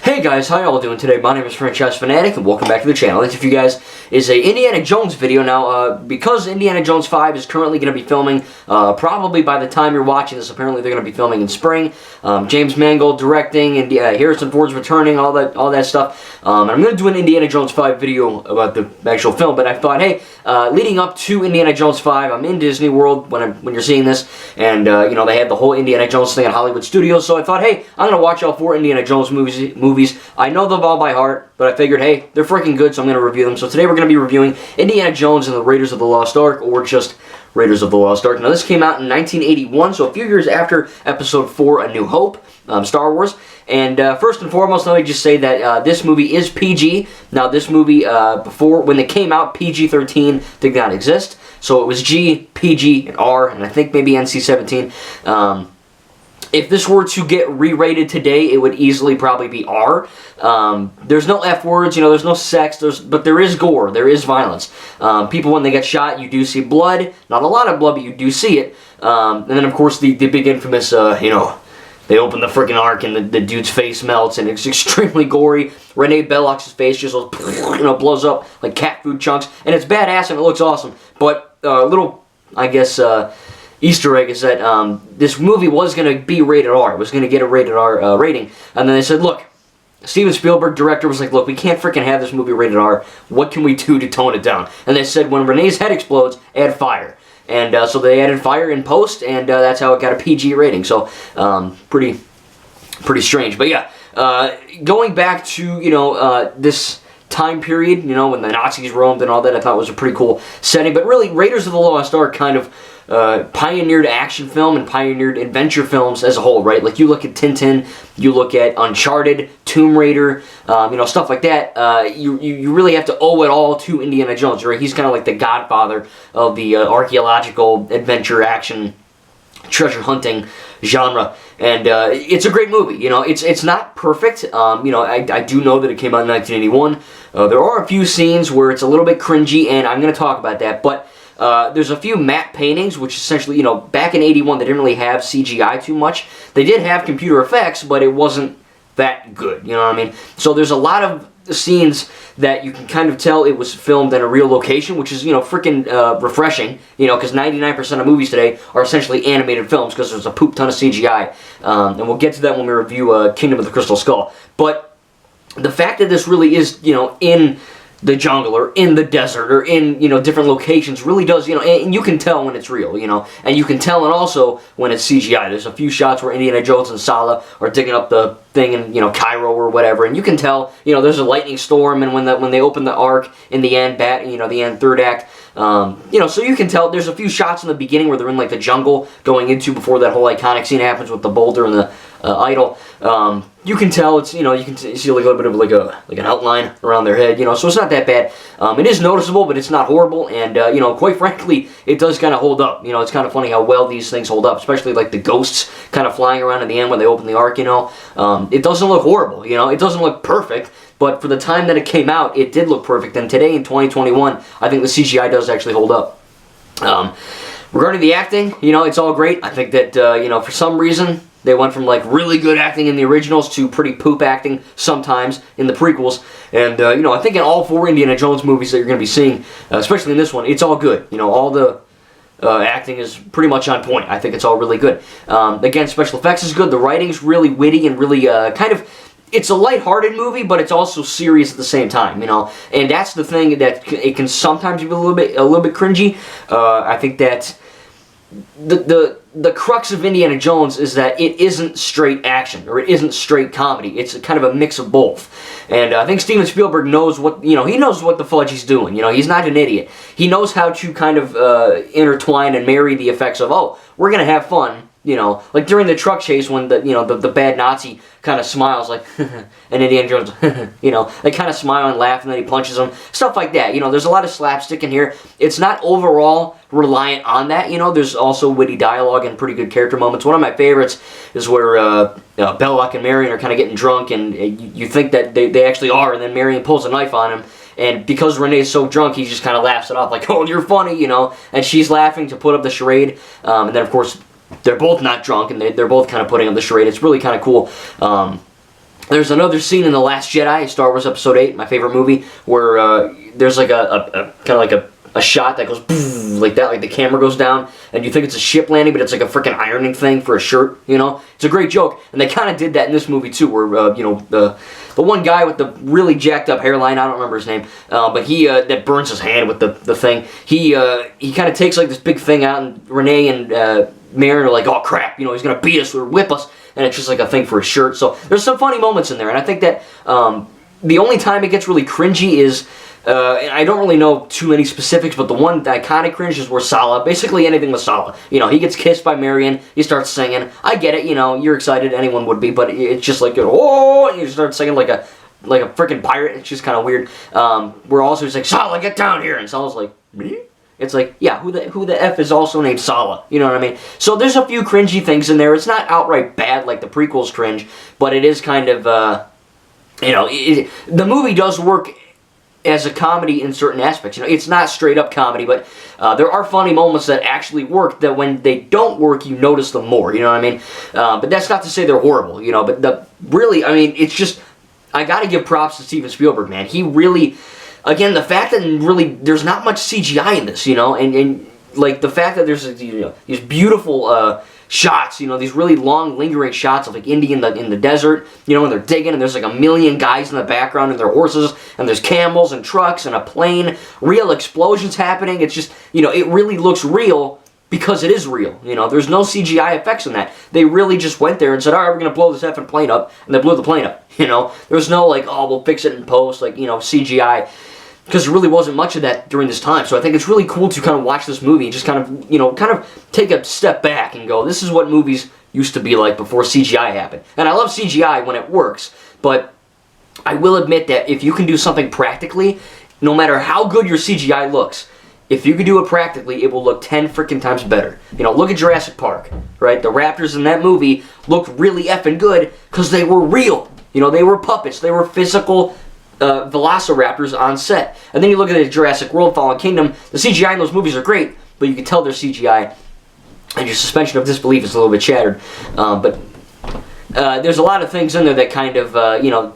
Hey guys, how y'all doing today? My name is Franchise Fanatic and welcome back to the channel. This, for you guys, is a Indiana Jones video. Now, because Indiana Jones 5 is currently going to be filming, probably by the time you're watching this, apparently they're going to be filming in spring. James Mangold directing, and Harrison Ford's returning, all that stuff. And I'm going to do an Indiana Jones 5 video about the actual film, but I thought, hey, leading up to Indiana Jones 5, I'm in Disney World when you're seeing this, and you know, they had the whole Indiana Jones thing at Hollywood Studios, so I thought, hey, I'm going to watch all 4 Indiana Jones movies. I know them all by heart, but I figured, hey, they're freaking good, so I'm going to review them. So today we're going to be reviewing Indiana Jones and the Raiders of the Lost Ark, or just Raiders of the Lost Ark. Now, this came out in 1981, so a few years after Episode 4, A New Hope, Star Wars. And first and foremost, let me just say that this movie is PG. Now, this movie, before, when it came out, PG-13 did not exist. So it was G, PG, and R, and I think maybe NC-17. If this were to get re-rated today, it would easily probably be R. There's no F words, you know, there's no sex, but there is gore, there is violence. People, when they get shot, you do see blood. Not a lot of blood, but you do see it. And then, of course, the big infamous, you know, they open the freaking ark and the dude's face melts and it's extremely gory. Renee Belloc's face just, you know, blows up like cat food chunks. And it's badass and it looks awesome. But little, I guess, Easter egg is that this movie was going to be rated R. It was going to get a rated R rating. And then they said, look, Steven Spielberg, director, was like, look, we can't freaking have this movie rated R. What can we do to tone it down? And they said, when Renee's head explodes, add fire. And so they added fire in post, and that's how it got a PG rating. So, pretty strange. But yeah, going back to, you know, this time period, you know, when the Nazis roamed and all that, I thought was a pretty cool setting. But really, Raiders of the Lost Ark kind of pioneered action film and pioneered adventure films as a whole, right? Like, you look at Tintin, you look at Uncharted, Tomb Raider, you know, stuff like that. You really have to owe it all to Indiana Jones, right? He's kind of like the godfather of the archaeological adventure action treasure hunting genre, and it's a great movie. You know, it's not perfect. You know, I do know that it came out in 1981. There are a few scenes where it's a little bit cringy, and I'm going to talk about that, but there's a few matte paintings, which essentially, you know, back in 81, they didn't really have CGI too much. They did have computer effects, but it wasn't that good, you know what I mean? So there's a lot of scenes that you can kind of tell it was filmed in a real location, which is, you know, freaking refreshing, you know, because 99% of movies today are essentially animated films because there's a poop ton of CGI. And we'll get to that when we review Kingdom of the Crystal Skull. But the fact that this really is, you know, in the jungle or in the desert or in, you know, different locations really does, you know, and you can tell when it's real, you know, and you can tell and also when it's CGI. There's a few shots where Indiana Jones and Sala are digging up the thing in, you know, Cairo or whatever, and you can tell, you know, there's a lightning storm, and when they open the ark in the end, you know, the end third act, you know, so you can tell there's a few shots in the beginning where they're in like the jungle going into before that whole iconic scene happens with the boulder and the idol. You can tell it's, you know, you can see like a little bit of like an outline around their head, you know, so it's not that bad. It is noticeable, but it's not horrible, and you know, quite frankly, it does kind of hold up. You know, it's kind of funny how well these things hold up, especially like the ghosts kind of flying around in the end when they open the ark, you know. It doesn't look horrible, you know, it doesn't look perfect, but for the time that it came out, it did look perfect, and today in 2021, I think the CGI does actually hold up. Regarding the acting, you know, it's all great. I think that, you know, for some reason, they went from, like, really good acting in the originals to pretty poop acting sometimes in the prequels. And, you know, I think in all 4 Indiana Jones movies that you're going to be seeing, especially in this one, it's all good. You know, all the acting is pretty much on point. I think it's all really good. Again, special effects is good. The writing's really witty and really kind of... It's a lighthearted movie, but it's also serious at the same time, you know. And that's the thing, that it can sometimes be a little bit cringy. I think that the crux of Indiana Jones is that it isn't straight action, or it isn't straight comedy. It's kind of a mix of both. And I think Steven Spielberg knows what, you know, he knows what the fudge he's doing. You know, he's not an idiot. He knows how to kind of intertwine and marry the effects of, oh, we're going to have fun. You know, like during the truck chase when the bad Nazi kind of smiles like, and Indiana Jones, you know, they kind of smile and laugh, and then he punches them. Stuff like that. You know, there's a lot of slapstick in here. It's not overall reliant on that. You know, there's also witty dialogue and pretty good character moments. One of my favorites is where Belloc and Marion are kind of getting drunk, and you think that they actually are, and then Marion pulls a knife on him. And because Renee's so drunk, he just kind of laughs it off like, oh, you're funny, you know. And she's laughing to put up the charade. And then, of course, they're both not drunk, and they're both kind of putting up the charade. It's really kind of cool. There's another scene in The Last Jedi, Star Wars Episode 8, my favorite movie, where there's like a kind of like a shot that goes boom, like that, like the camera goes down, and you think it's a ship landing, but it's like a freaking ironing thing for a shirt, you know? It's a great joke, and they kind of did that in this movie too, where, you know, the one guy with the really jacked up hairline, I don't remember his name, but he, that burns his hand with the thing, he kind of takes like this big thing out, and Renee and Marin are like, oh crap, you know, he's gonna beat us or whip us, and it's just like a thing for a shirt. So there's some funny moments in there, and I think that the only time it gets really cringy is, and I don't really know too many specifics, but the one that kind of cringe is where Sallah, basically anything with Sallah, you know, he gets kissed by Marion, he starts singing. I get it, you know, you're excited, anyone would be, but it's just like, oh, and you start singing like a freaking pirate. It's just kind of weird. We're also just like, Sallah, get down here, and Sallah's like, me? It's like, yeah, who the F is also named Sallah? You know what I mean? So there's a few cringy things in there. It's not outright bad like the prequels cringe, but it is kind of, you know, the movie does work as a comedy in certain aspects. You know, it's not straight up comedy, but there are funny moments that actually work, that when they don't work, you notice them more. You know what I mean? But that's not to say they're horrible, you know, but really, I mean, it's just, I gotta give props to Steven Spielberg, man. He really... Again, the fact that really there's not much CGI in this, you know, and like the fact that there's, you know, these beautiful shots, you know, these really long lingering shots of like Indy in the desert, you know, and they're digging, and there's like a million guys in the background and their horses, and there's camels and trucks and a plane, real explosions happening. It's just, you know, it really looks real because it is real. You know, there's no CGI effects in that. They really just went there and said, all right, we're gonna blow this effing plane up, and they blew the plane up. You know, there's no like, oh, we'll fix it in post, like, you know, CGI. Because there really wasn't much of that during this time. So I think it's really cool to kind of watch this movie and just kind of, you know, kind of take a step back and go, this is what movies used to be like before CGI happened. And I love CGI when it works, but I will admit that if you can do something practically, no matter how good your CGI looks, if you can do it practically, it will look 10 freaking times better. You know, look at Jurassic Park, right? The raptors in that movie looked really effing good because they were real. You know, they were puppets. They were physical velociraptors on set. And then you look at the Jurassic World, Fallen Kingdom, the CGI in those movies are great, but you can tell they're CGI, and your suspension of disbelief is a little bit shattered. But there's a lot of things in there that kind of, you know,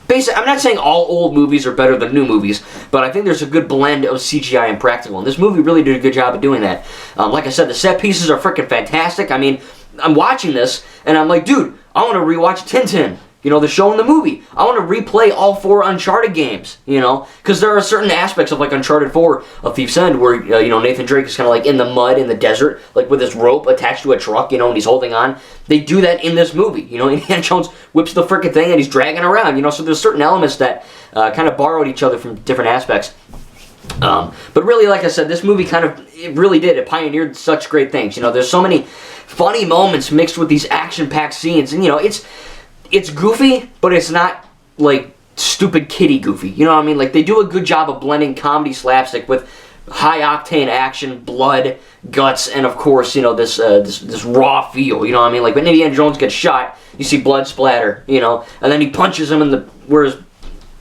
basically, I'm not saying all old movies are better than new movies, but I think there's a good blend of CGI and practical, and this movie really did a good job of doing that. Like I said, the set pieces are freaking fantastic. I mean, I'm watching this, and I'm like, dude, I want to rewatch Tintin. You know, the show and the movie. I want to replay all 4 Uncharted games, you know, because there are certain aspects of, like, Uncharted 4 of Thief's End where, you know, Nathan Drake is kind of, like, in the mud in the desert, like, with his rope attached to a truck, you know, and he's holding on. They do that in this movie, you know. Indiana Jones whips the frickin' thing and he's dragging around, you know, so there's certain elements that kind of borrowed each other from different aspects. But really, like I said, this movie kind of, it really did. It pioneered such great things, you know. There's so many funny moments mixed with these action-packed scenes, and, you know, it's goofy, but it's not, like, stupid kiddie goofy. You know what I mean? Like, they do a good job of blending comedy slapstick with high-octane action, blood, guts, and, of course, you know, this raw feel. You know what I mean? Like, when Indiana Jones gets shot, you see blood splatter, you know, and then he punches him in the... whereas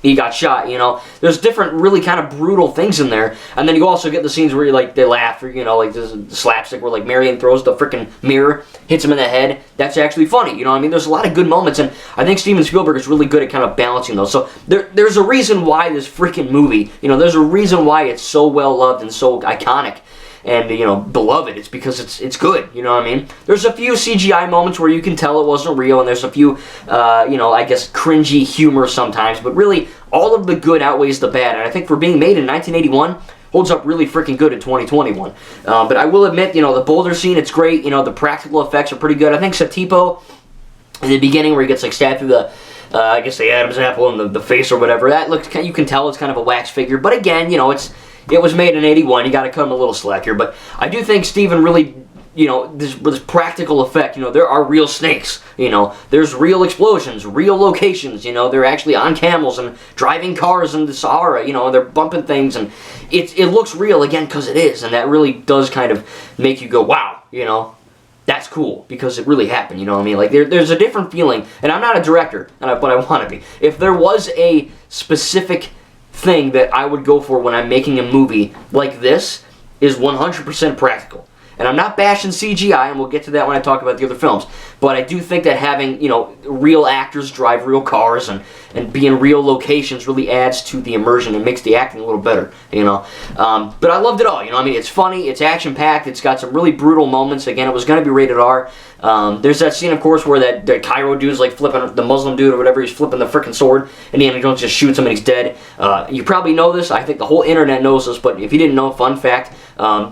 he got shot, you know. There's different really kind of brutal things in there. And then you also get the scenes where, like, they laugh, or, you know, like this slapstick where, like, Marion throws the freaking mirror, hits him in the head. That's actually funny, you know what I mean? There's a lot of good moments, and I think Steven Spielberg is really good at kind of balancing those. So there's a reason why this freaking movie, you know, there's a reason why it's so well loved and so iconic and, you know, beloved. It's because it's good, you know what I mean? There's a few CGI moments where you can tell it wasn't real, and there's a few, you know, I guess cringy humor sometimes, but really all of the good outweighs the bad, and I think for being made in 1981, holds up really freaking good in 2021. But I will admit, you know, the boulder scene, it's great, you know, the practical effects are pretty good. I think Satipo, in the beginning where he gets, like, stabbed through the, I guess the Adam's apple in the face or whatever, that looks, you can tell it's kind of a wax figure, but again, you know, it was made in 81, you gotta cut him a little slack here, but I do think Steven really, you know, this practical effect, you know, there are real snakes, you know, there's real explosions, real locations, you know, they're actually on camels and driving cars in the Sahara, you know, they're bumping things, and it looks real, again, because it is, and that really does kind of make you go, wow, you know, that's cool, because it really happened, you know what I mean? Like, there's a different feeling, and I'm not a director, but I want to be. If there was a specific thing that I would go for when I'm making a movie like this, is 100% practical. And I'm not bashing CGI, and we'll get to that when I talk about the other films. But I do think that having, you know, real actors drive real cars and be in real locations really adds to the immersion and makes the acting a little better, you know. But I loved it all, you know. I mean, it's funny, it's action-packed, it's got some really brutal moments. Again, it was going to be rated R. There's that scene, of course, where that Cairo dude's like flipping, the Muslim dude or whatever, he's flipping the freaking sword, and Indiana Jones just shoots him and he's dead. You probably know this, I think the whole internet knows this, but if you didn't know, fun fact,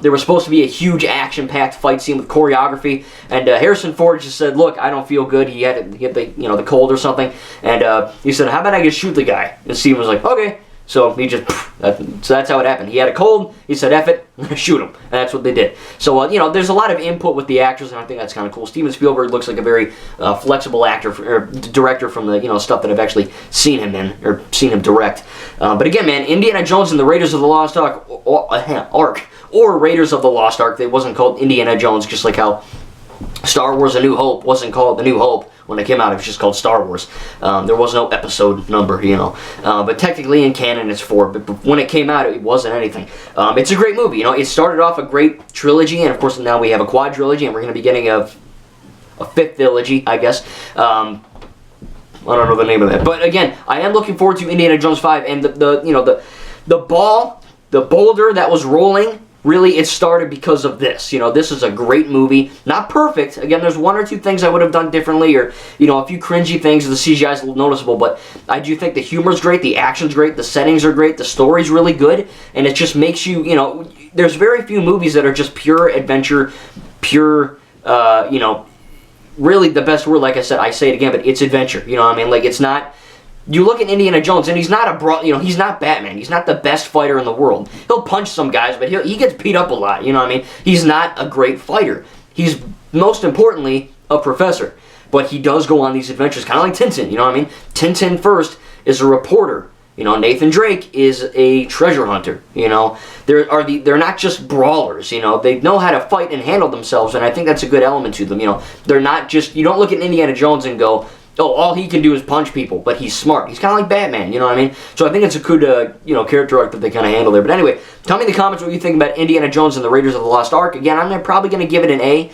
there was supposed to be a huge action-packed fight scene with choreography, and Harrison Ford just said, look, I don't feel good, he had the, you know, the cold or something, and he said, how about I just shoot the guy? And Steven was like, okay. So he just, so that's how it happened. He had a cold, he said, F it, shoot him. And that's what they did. So, you know, there's a lot of input with the actors, and I think that's kind of cool. Steven Spielberg looks like a very flexible actor, or director from the, you know, stuff that I've actually seen him in, or seen him direct. But again, man, Indiana Jones and the Raiders of the Lost Ark, or Raiders of the Lost Ark, they wasn't called Indiana Jones, just like how Star Wars A New Hope wasn't called The New Hope. When it came out, it was just called Star Wars. There was no episode number, you know. But technically in canon it's 4. But when it came out, it wasn't anything. It's a great movie, you know. It started off a great trilogy, and of course now we have a quadrilogy, and we're going to be getting a fifth trilogy, I guess. I don't know the name of that. But again, I am looking forward to Indiana Jones 5, and the boulder that was rolling. Really, it started because of this. You know, this is a great movie. Not perfect. Again, there's 1 or 2 things I would have done differently, or, you know, a few cringy things. The CGI is noticeable, but I do think the humor's great, the action's great, the settings are great, the story's really good, and it just makes you, you know, there's very few movies that are just pure adventure, pure, you know, really the best word, like I said, I say it again, but it's adventure. You know what I mean? Like, it's not... You look at Indiana Jones, and he's not he's not Batman. He's not the best fighter in the world. He'll punch some guys, but he gets beat up a lot. You know what I mean? He's not a great fighter. He's, most importantly, a professor. But he does go on these adventures, kind of like Tintin. You know what I mean? Tintin first is a reporter. You know, Nathan Drake is a treasure hunter. You know, they're not just brawlers. You know, they know how to fight and handle themselves, and I think that's a good element to them. You know, they're not just, you don't look at Indiana Jones and go, oh, all he can do is punch people, but he's smart. He's kind of like Batman, you know what I mean? So I think it's a good, you know, character arc that they kind of handle there. But anyway, tell me in the comments what you think about Indiana Jones and the Raiders of the Lost Ark. Again, I'm probably going to give it an A.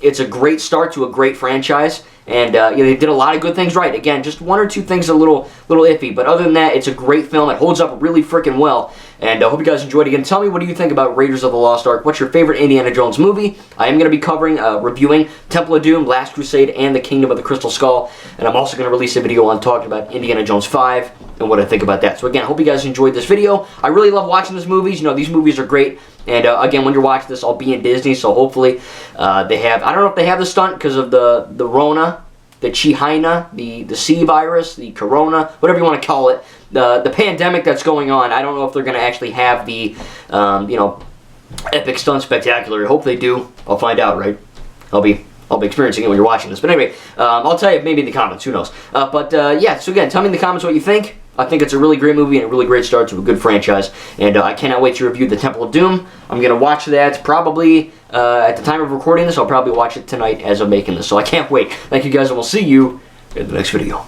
It's a great start to a great franchise. And you know, they did a lot of good things right. Again, just 1 or 2 things a little iffy. But other than that, it's a great film. It holds up really freaking well. And I hope you guys enjoyed it. Again, tell me what do you think about Raiders of the Lost Ark. What's your favorite Indiana Jones movie? I am going to be covering, reviewing Temple of Doom, Last Crusade, and The Kingdom of the Crystal Skull. And I'm also going to release a video on talking about Indiana Jones 5 and what I think about that. So again, I hope you guys enjoyed this video. I really love watching these movies. You know, these movies are great. And again, when you're watching this, I'll be in Disney. So hopefully they have, I don't know if they have the stunt because of the Rona, the Chihina, the sea virus, the corona, whatever you want to call it, the pandemic that's going on. I don't know if they're going to actually have the, you know, epic stunt spectacular. I hope they do. I'll find out, right? I'll be experiencing it when you're watching this. But anyway, I'll tell you maybe in the comments. Who knows? Yeah, so again, tell me in the comments what you think. I think it's a really great movie and a really great start to a good franchise. And I cannot wait to review The Temple of Doom. I'm going to watch that probably at the time of recording this. I'll probably watch it tonight as I'm making this. So I can't wait. Thank you guys, and we'll see you in the next video.